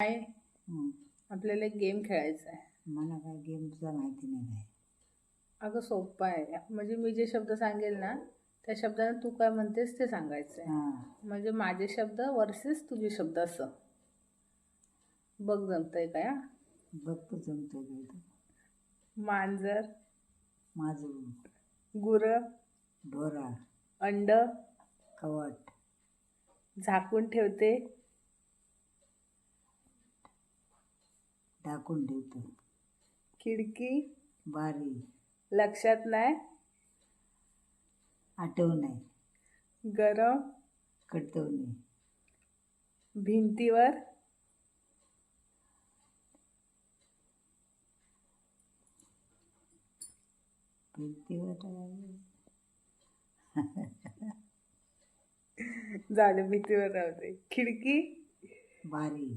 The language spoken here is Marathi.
काय हं. आपल्याला एक गेम खेळायचा आहे. मला काय गेमचं माहिती नाही काय. अगं सोपं आहे. म्हणजे मी जे शब्द सांगेल ना त्या शब्दाने तू काय म्हणतेस ते सांगायचं आहे. हां म्हणजे माझे शब्द वर्सेस तुझे शब्द असं. बघ जमतंय काय हा? बघतो जमतंय काय तर. मांजर, माझं गुरं, ढोरा, अंड, कवट, झाकून ठेवते, टाकून ठेवतो, खिडकी, बारी, लक्षात नाही, आठवणे, गरम, कडतवणे, भिंतीवर, भिंतीवर झालं भिंतीवर राहते. खिडकी, बारी,